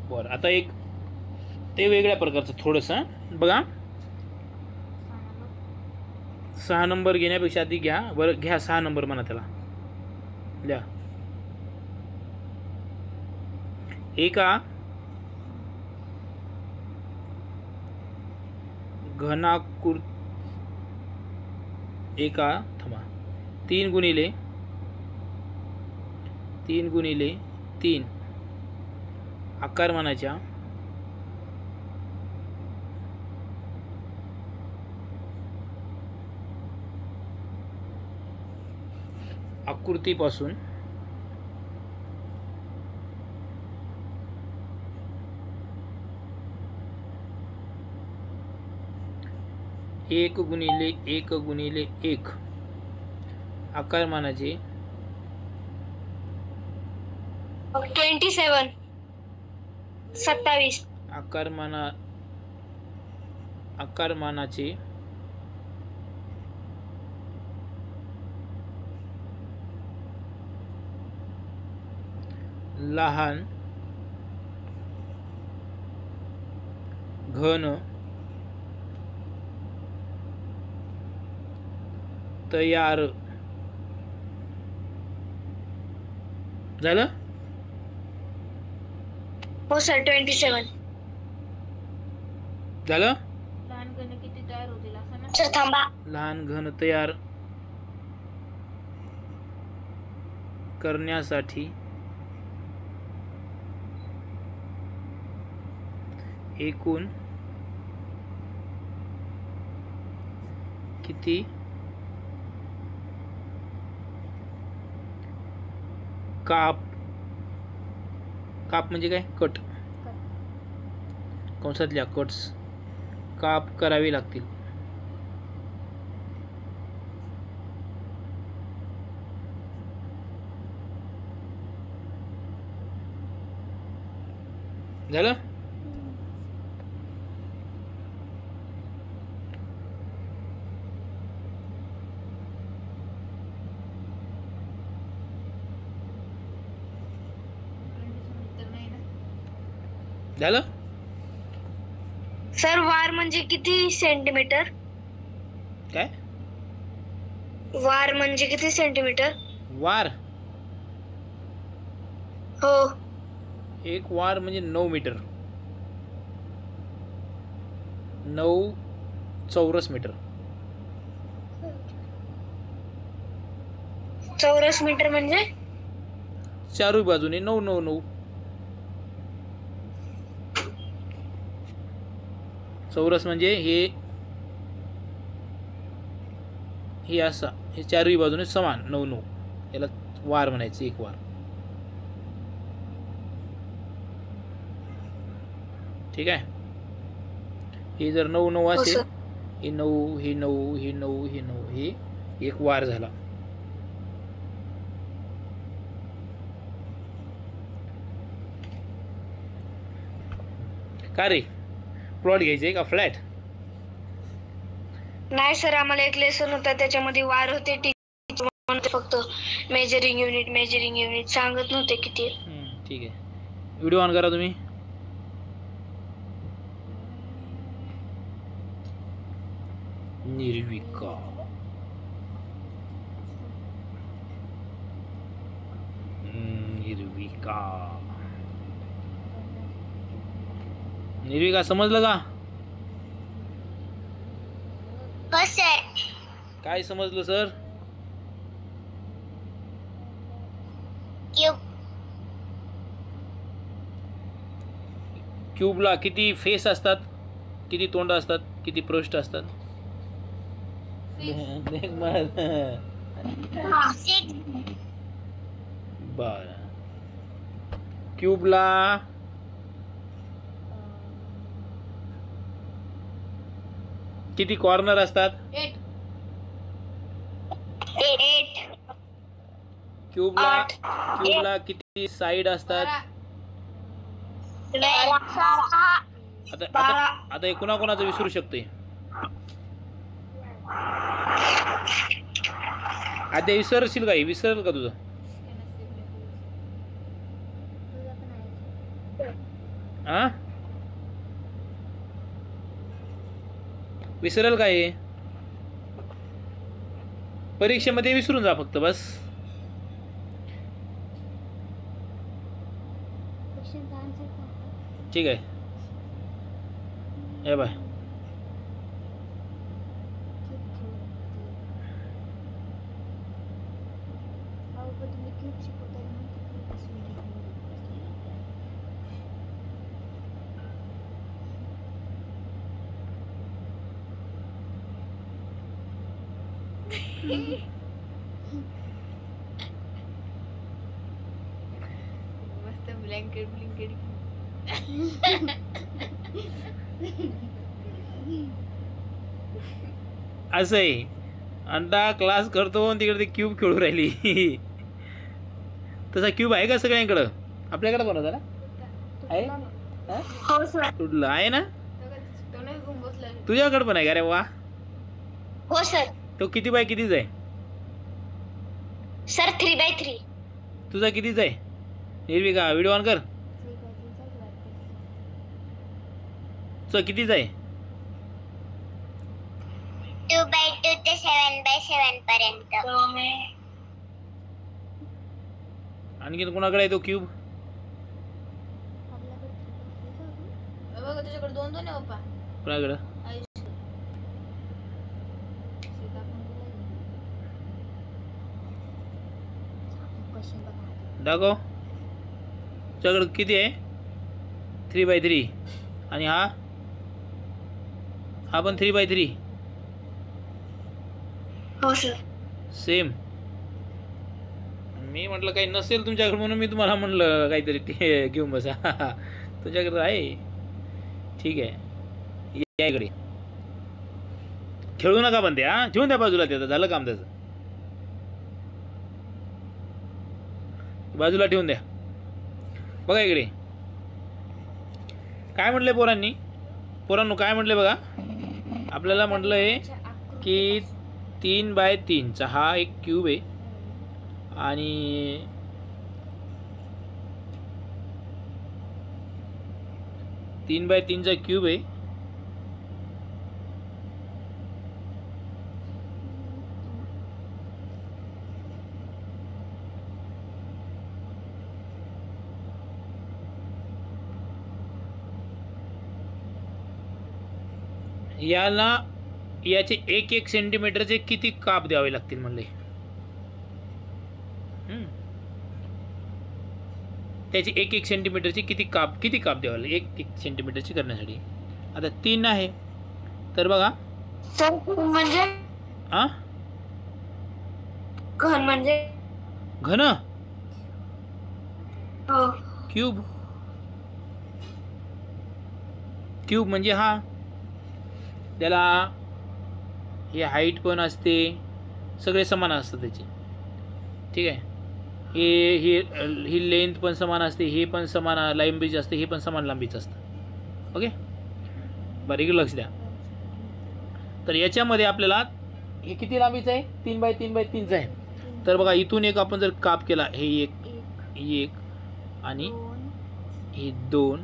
बरं आता एक ते वेगळ्या प्रकारचं थोडंसं बघा. 6 नंबर घेण्यापेक्षा आधी घ्या. बरं घ्या 6 नंबर म्हणा त्याला. लिहा. एका थांबा 3 गुणिले 3 आकारमानाच्या आकृतीपासून एक गुणिले एक आकारमानाचे 27 27 आकारमानाचे लहान घन तयार झालं. हो सर. 27 झालं. लहान घन किती तयार होतील असं ना? सर थांबा. लहान घन तयार करण्यासाठी एकूण किती काप म्हणजे काय? कट. कंसातल्या कट्स काप करावे लागतील. झालं. झालं? सर वार म्हणजे किती सेंटीमीटर? काय वार म्हणजे किती सेंटीमीटर? वार? हो. एक वार म्हणजे 9 मीटर. 9 चौरस मीटर. चौरस मीटर म्हणजे? चारही बाजूने 9 9 9. चौरस म्हणजे हे असा, हे चारही बाजूने समान 9 9. याला वार म्हणायचं, एक वार. ठीक आहे. हे जर 9 9 असेल, हे 9 हे 9 हे 9 हे 9, हे एक वार झाला. का रे, प्लॉट घ्यायचे का फ्लॅट? नाही सर, आम्हाला एक लेसन होता त्याच्यामध्ये वार होते. टीचर म्हणते फक्त मेजरिंग युनिट सांगत नव्हते किती. ठीक आहे. व्हिडिओ ऑन करा तुम्ही. निर्विका निर्विका समजलं का? हो सर. काय समजलं सर? क्यूबला किती फेस असतात? किती तोंड असतात? किती पृष्ठ असतात? बर. क्यूबला किती कॉर्नर असतात? 8. क्यूबला किती साइड असतात? 12. आता हे कोणाकोणाचं विसरू शकते? आद्या विसरशील काही? विसरेल का तुझं? हा, विसरेल काय? परीक्षेमध्ये विसरून जा फक्त, बस. ठीक आहे. हे बाय, मस्त ब्लँकेट असं आहे. अंडा क्लास करतो आणि तिकडे ते क्यूब खेळू राहिली. तसा क्यूब आहे का सगळ्यांकडं? आपल्याकडे पण होता ना? आहे? हो सर. तुला आहे ना? तुझ्याकडे पण आहे का रे? वा. हो सर. तो किती बाय कितीच आहे? Sir 3x3. तुझा कितीच आहे? निर्विका व्हिडिओ ऑन कर. तुझा कितीच आहे? 2x2 ते 7x7 पर्यंत. आणखीन कोणाकडे आहे तो क्यूब? बघा तुझ्याकडे 2 2 आहे पप्पा. कोणाकडं? दाखव. तुझ्याकडे किती आहे? 3x3. आणि हा पण 3x3. हो सर. सेम. मी म्हटलं काही नसेल तुमच्याकडे म्हणून मी तुम्हाला म्हटलं काहीतरी ते घेऊन बसा. तुझ्याकडे आहे. ठीक आहे, या इकडे. खेळू नका पण ते. हा, ठेवून द्या बाजूला. त्याचं झालं काम, त्याचं बाजूला ठेवून द्या. बघा इकडे काय म्हटलंय पोरांनो काय म्हटलंय बघा. आपल्याला म्हटलंय की 3x3 हा एक क्यूब आहे आणि 3x3चा क्यूब आहे. याला याचे 1 सेंटीमीटरचे किती काप द्यावे लागतील म्हणले. त्याचे 1 सेंटीमीटरचे किती काप द्यावे लागेल 1 सेंटीमीटरची करण्यासाठी. आता 3 आहे तर बघा सर म्हणजे घन म्हणजे घन हो क्यूब म्हणजे हा त्याला हे हाईट पण असते सगळे समान असतं त्याचे. ठीक आहे. ही लेंथ पण समान असते हे पण समान लांबीच असते हे पण समान लांबीच असतं. ओके बारीक लक्ष द्या. तर याच्यामध्ये आपल्याला हे किती लांबीचं आहे 3x3x3चं आहे. तर बघा इथून एक आपण जर काप केला हे एक आणि हे 2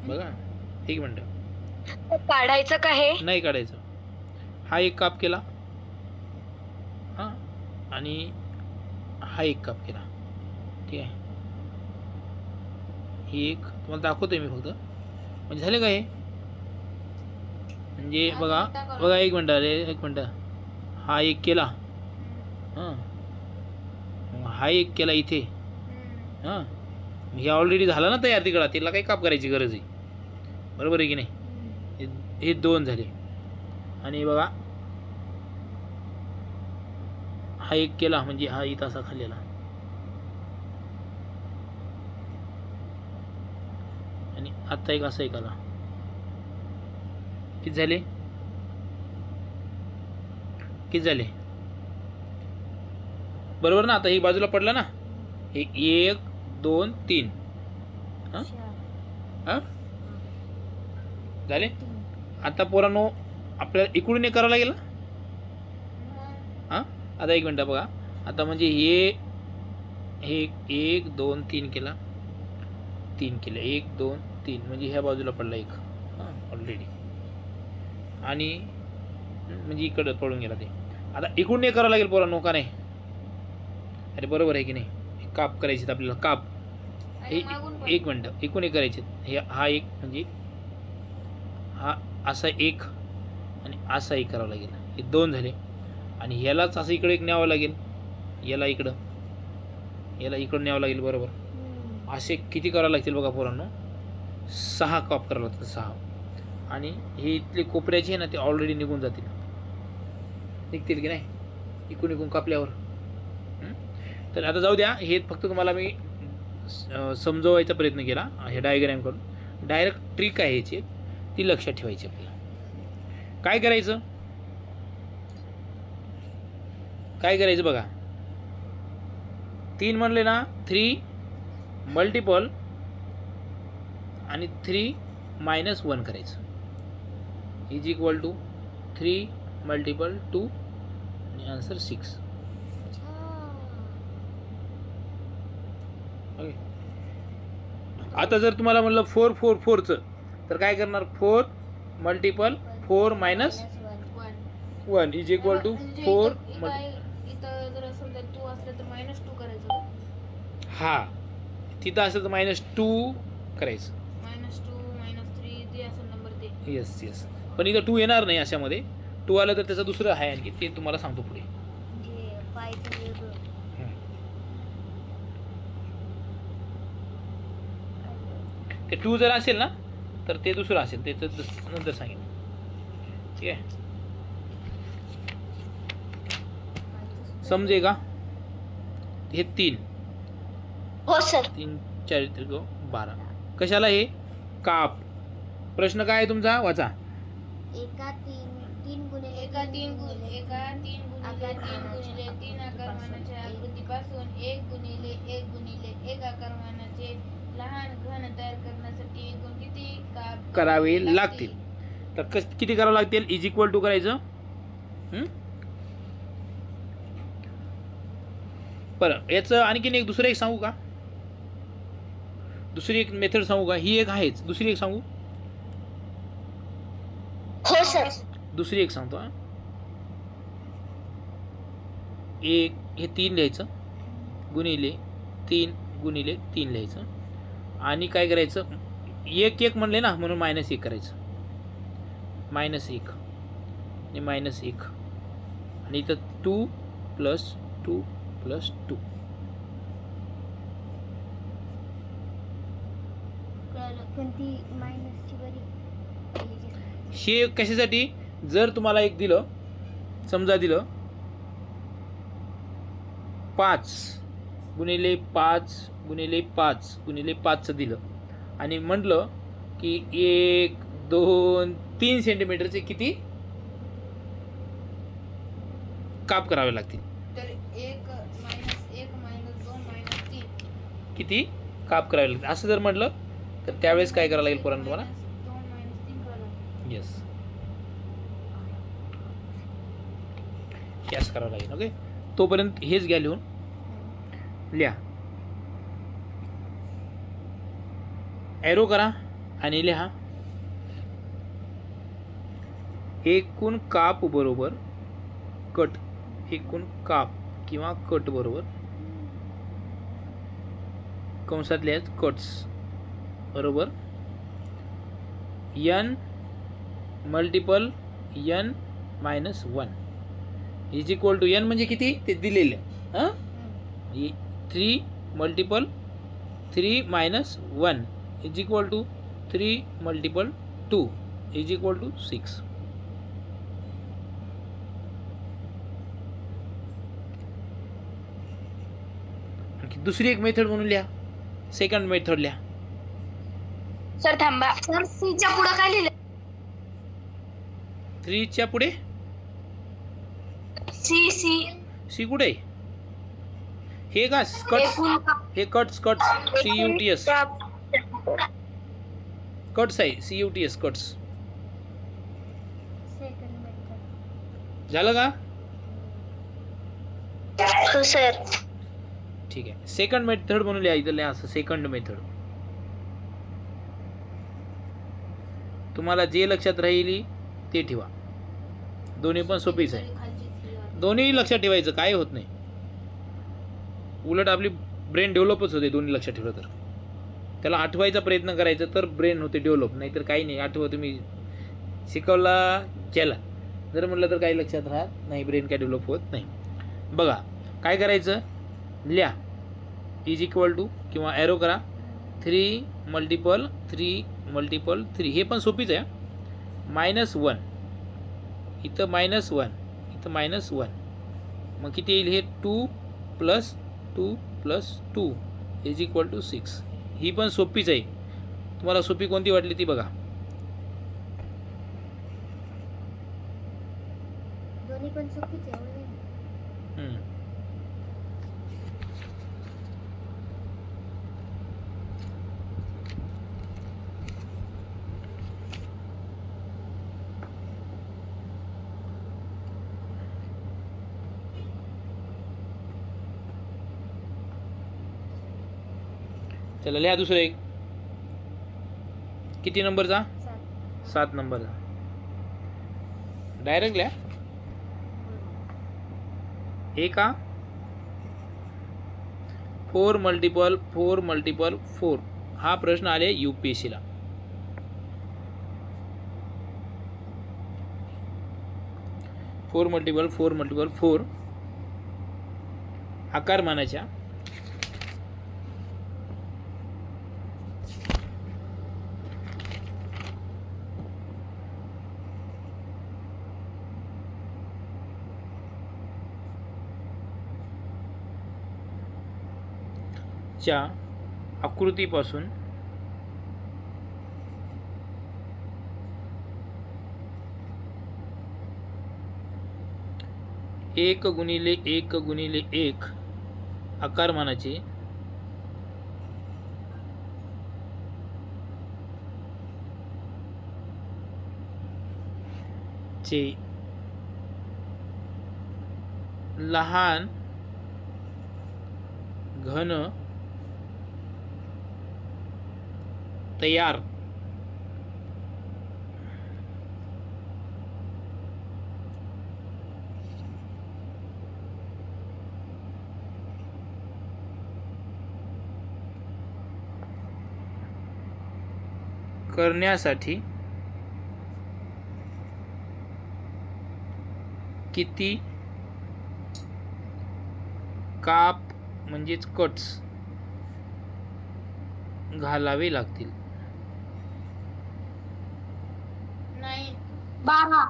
बघा 1 मिनिट काढायचं का हे नाही काढायचं. हा एक काप केला हां आणि हा एक काप केला. ठीक आहे. ही एक तुम्हाला दाखवतोय मी फक्त म्हणजे झाले का हे म्हणजे बघा 1 मिनिट हा एक केला हां हा एक केला इथे हां हे ऑलरेडी झालं ना तयार तिकडं तिला काही काप करायची गरज आहे. बरोबर आहे की नाही. हे 2 झाले आणि बघा हा एक केला म्हणजे हा इथं असा खाल्लेला आणि आता एक असा एक आला. किती झाले बरोबर ना. आता ही बाजूला पडला ना हे 1 2 3 हां झाले. आता पोरांनो आपल्याला इकडून करावं लागेल ना. हां आता 1 मिनिट बघा आता म्हणजे हे 1 2 3 केला 3 केलं 1 2 3 म्हणजे ह्या बाजूला पडला एक हां ऑलरेडी आणि म्हणजे इकडं पडून गेला ते. आता इकडून करावं लागेल पोरांनो का नाही. अरे बरोबर आहे की नाही. काप करायचे आपल्याला काप हे 1 मिनिट इकडून करायचे हे हा एक म्हणजे हा असा एक आणि असा एक करावं लागेल. हे 2 झाले आणि ह्यालाच असं इकडे एक न्यावं लागेल याला इकडं न्यावं लागेल. बरोबर असे किती करावं लागतील बघा पोरांनो 6 काप करावं लागतात 6 आणि हे इथले कोपऱ्याचे आहे ना ते ऑलरेडी निघून निघतील की नाही इकडून कापल्यावर. तर आता जाऊ द्या हे फक्त तुम्हाला मी समजवायचा प्रयत्न केला हे डायग्राम करून. डायरेक्ट ट्रिक आहे याची ती लक्षात ठेवायची आपल्याला. काय करायचं बघा 3 म्हणले ना 3 मल्टिपल आणि 3 - 1 करायचं इज इक्वल टू 3 × 2 आणि आन्सर 6. ओके आता जर तुम्हाला म्हणलं 4 4 4चं तर काय करणार 4 × 4 - 1 इज इक्वल टू 4 इथं जर समजा 2 असलं तर -2 करायचं. हा तिथं असेल तर -2 करायचं -2 -3 जे असेल नंबर ते. येस पण इथं 2 येणार नाही अशामध्ये. 2 आलं तर त्याचं दुसरं आहे आणखी ते तुम्हाला सांगतो पुढे. ते 2 जर असेल ना तर ते दुसरं असेल त्याचं नंतर सांगेन. ठीक आहे समजे का. हे 3 हो सर 3 4 12 कशाला हे काप. प्रश्न काय आहे तुमचा वाचा. एका 3 गुणिले 3 आकारमानाच्या आकृतीपासून 1 गुणिले 1 गुणिले 1 आकारमानाचे लहान घन तयार करण्यासाठी एकूण किती काप करावे लागतील. तर किती करावं लागतील इज इक्वल टू करायचं. बरं याचं आणखीन एक दुसरं एक सांगू का. दुसरी एक मेथड सांगू का? ही एक आहेच, दुसरी एक सांगू? हो सर. दुसरी एक सांगतो. एक हे 3 लिहायचं गुणिले 3 गुणिले 3 लिहायचं आणि काय करायचं, एक एक म्हणले ना म्हणून -1 करायचं. -1 आणि -1 आणि इथं 2 + 2 + 2. हे कशासाठी? जर तुम्हाला एक दिलं, समजा दिलं 5 गुणिले 5 गुणिले 5 गुणिले 5 दिलं आणि म्हटलं की 1 2 3 सेंटीमीटरचे किती काप करावे लागतील? तर 1 -1 -2 -3 किती काप करावे लागतील असं जर म्हटलं तर त्यावेळेस काय करावं लागेल पोरांनो तुम्हाला? 2 -3 करावं लागेल. येस, यास करावं लागेल. ओके, तोपर्यंत हेच घ्या लिहून. लिहा, एरो करा आणि लिहा एकूण काप बरोबर कट. एकूण काप किंवा कट बरोबर कंसात लिहायचं कट्स बरोबर n multiple n - 1 is equal to n म्हणजे किती ते दिलेले. 3 multiple 3 - 1 is equal to 3 multiple 2 is equal to 6. दुसरी एक मेथड म्हणून लिहा, सेकंड मेथड लिहा. सर थांबा. सर सी च्या पुढे काय लिहिलं? 3 च्या पुढे सी सी सी कुठे? हे का कट्स? हे कट्स CUTS कट्स आहे, CUTS कट्स. झालं का? हो सर. ठीक आहे, सेकंड मेथड म्हणून लिहा. इथं लिहा असं सेकंड मेथड. तुम्हाला जे लक्षात राहील ते ठेवा. दोन्ही पण सोपीच आहे, दोन्ही लक्षात ठेवायचं, काय होत नाही. उलट आपली ब्रेन डेव्हलपच होते दोन्ही लक्षात ठेवलं तर. त्याला आठवायचा प्रयत्न करायचा तर ब्रेन होते डेव्हलप, नाहीतर काही नाही. आठवा तुम्ही शिकवला केला जर म्हटलं तर काही लक्षात राहत नाही, ब्रेन काय डेव्हलप होत नाही. बघा काय करायचं, लिहा इज इक्वल टू किंवा एरो करा 3 मल्टिपल 3 मल्टिपल 3. हे पण सोपीच आहे. -1 इथं -1 इथं -1 मग किती येईल हे 2 + 2 + 2 इज इक्वल टू 6. ही पण सोपीच आहे. तुम्हाला सोपी कोणती वाटली ती बघा. दोन्ही पण सोपीच आहे. चला लिहा दुसरं एक. किती नंबरचा? 7 नंबरचा. डायरेक्ट लिहा. ए का 4 मल्टिपल 4 मल्टिपल 4. हा प्रश्न आले UPSC ला. फोर मल्टिपल 4 आकारमानाच्या च्या आकृतीपासून एक गुणिले 1 गुणिले 1 आकारमानाचे चे लहान घन तयार. करण्यासाठी किती काप म्हणजेच कट्स घालावे लागतील? 9. 12.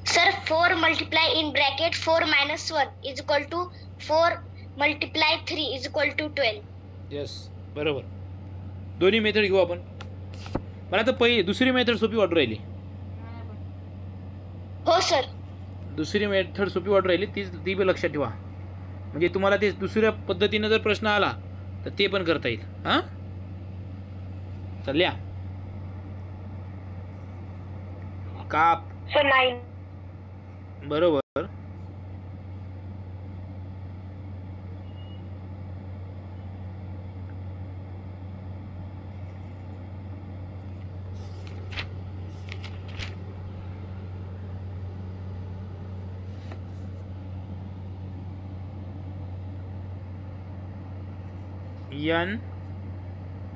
Sir 4 multiply in bracket 4 - 1 is equal to 4 multiply 3 is equal to 12. Yes, बरोबर. दोन्ही मेथड घेऊ आपण. मला तर पहिली दुसरी मेथड सोपी वाटू राहिली. हो सर. दुसरी मेथड सोपी वाटू राहिली, ती बी लक्षात ठेवा. म्हणजे तुम्हाला ते दुसऱ्या पद्धतीनं जर प्रश्न आला तर ते पण करता येईल. हां, तर लिहा. काप. सर 9. बरोबर. n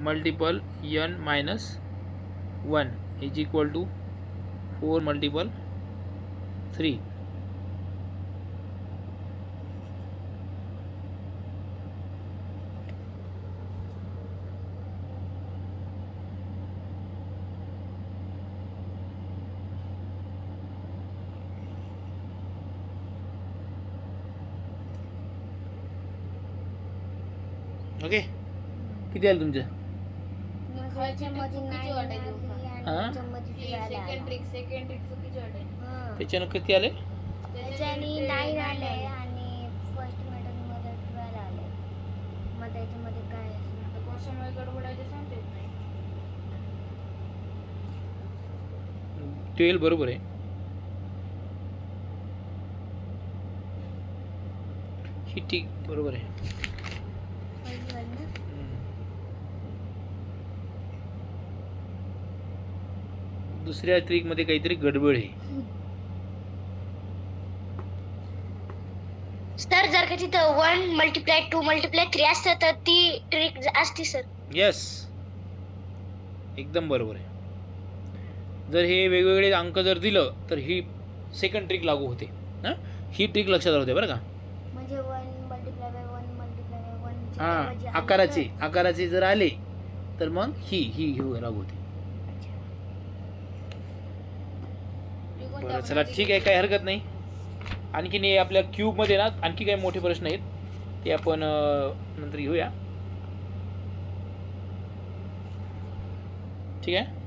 multiple n minus 1 is equal to 4 multiple 3. Okay, किती आलं तुमचं? सेकंड ट्रिक चुकीची वाटायची. त्याच्यानं किती आले? त्याच्यानी 9 आले आणि फर्स्ट मेथड मध्ये 12 आले. मग त्याच्यामध्ये काय असेल? कशामुळे गडबडायचे सांगते नाही. 12 बरोबर आहे. ही ठीक बरोबर आहे. दुसऱ्या ट्रिक मध्ये काहीतरी गडबड आहे. सर जर का तिथं 1 मल्टिप्लाय 2 मल्टिप्लाय 3 असतं तर ती ट्रिक असती सर. यस, एकदम बरोबर आहे. जर हे वेगवेगळे अंक जर दिलं तर ही सेकंड ट्रिक लागू होते. हां, ही ट्रिक लक्षात राहते बरं का. म्हणजे 1 मल्टिप्लाय बाय 1 मल्टिप्लाय बाय 1 हां, आकाराचे जर आले तर मग ही लागू होते. बरं, चला ठीक आहे, काही हरकत नाही. आणखीन हे आपल्या क्यूबमध्ये ना आणखी काही मोठे प्रश्न आहेत ते आपण नंतर घेऊया. ठीक आहे.